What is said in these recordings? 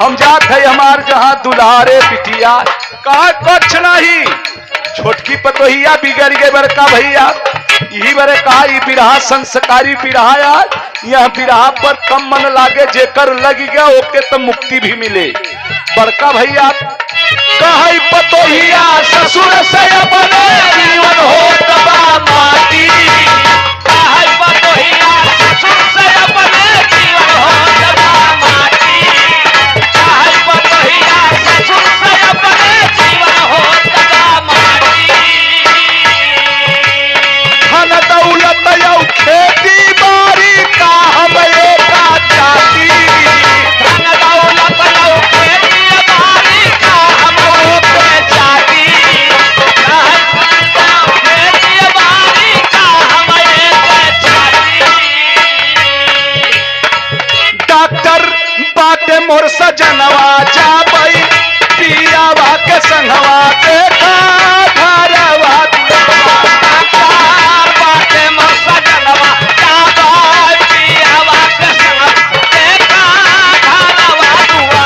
हम जात है हमार जहाँ दुलारे पिटिया कहा कुछ नहीं छोटकी पतोहिया बिगड़ गए बड़का भैया यही बड़े कहा ये बिरहा संस्कारी बिरहा यार यह बिरहा पर कम मन लागे जेकर लग गया ओके तो मुक्ति भी मिले। बड़का भैया कहा पतोहिया ससुर से अपने जीवन हो तबा माटी पतोहिया ससुर से अपने जीवन हो तबा माटी पतोहिया ससुर से अपने जीवन हो तबा माटी धन दौलत यौ खेती बाड़ी का हम एका जाति धन दौलत यौ खेती बाड़ी का हम ओके जाति खेती बाड़ी का हम एका जाति डॉक्टर बाटे मोर सजनवा जाबई पियावा के संगवा देखा घरवा डॉक्टर बाटे मोर सजनवा जाबई पियावा के संगवा देखा घरवा दुआ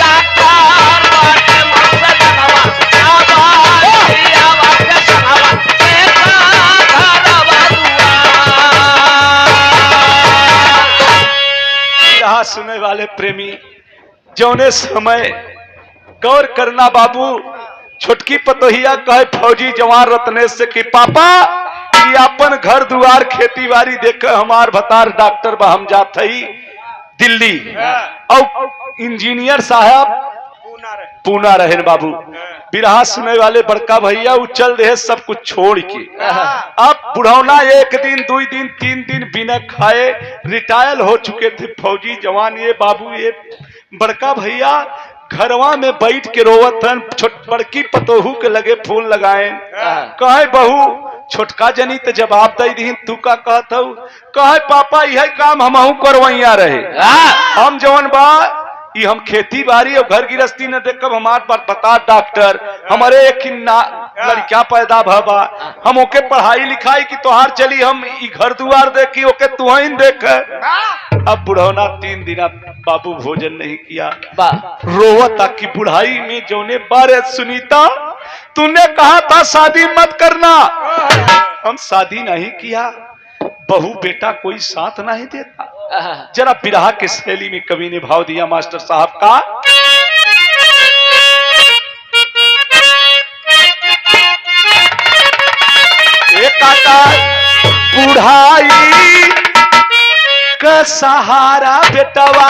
डॉक्टर बाटे मोर सजनवा जाबई पियावा के संगवा देखा घरवा दुआ। सुने वाले प्रेमी जौने समय गौर करना बाबू छोटकी पतोहिया कहे फौजी जवान रत्नेश से कि पापा कि अपन घर दुआर खेती बाड़ी देख हमार भतार डॉक्टर हम जात हई दिल्ली और इंजीनियर साहब पूना रहन बाबू। बिरहा सुने वाले बड़का भैया उचल रहे सब कुछ छोड़ के अब बुढ़ौना एक दिन 2 दिन 3 दिन बिना खाए रिटायर हो चुके थे फौजी जवान। ये बाबू ये बड़का भैया घरवा में बैठ के रोवत हन बड़की पतोहू के लगे फूल लगाए कहे बहू छोटका जनी तो जवाब दे दी तू का कहत हूँ कहे पापा यह काम हमहू करवैया रहे हम जवन बा ये हम खेती बाड़ी और घर गृहस्थी न देखब हमार पर बता डॉक्टर हमारे एक लड़का पैदा भबा हम ओके पढ़ाई लिखाई की तोहार चली हम घर दुआर देखी ओके तुहन देख। अब बुढ़ौना 3 दिन बाबू भोजन नहीं किया रोवता कि बुढ़ाई में जोने बारे सुनीता तूने कहा था शादी मत करना हम शादी नहीं किया बहू बेटा कोई साथ नहीं देता। जरा बिरहा के शैली में कवि ने भाव दिया मास्टर साहब का एक आता बुढ़ाई का सहारा बेटवा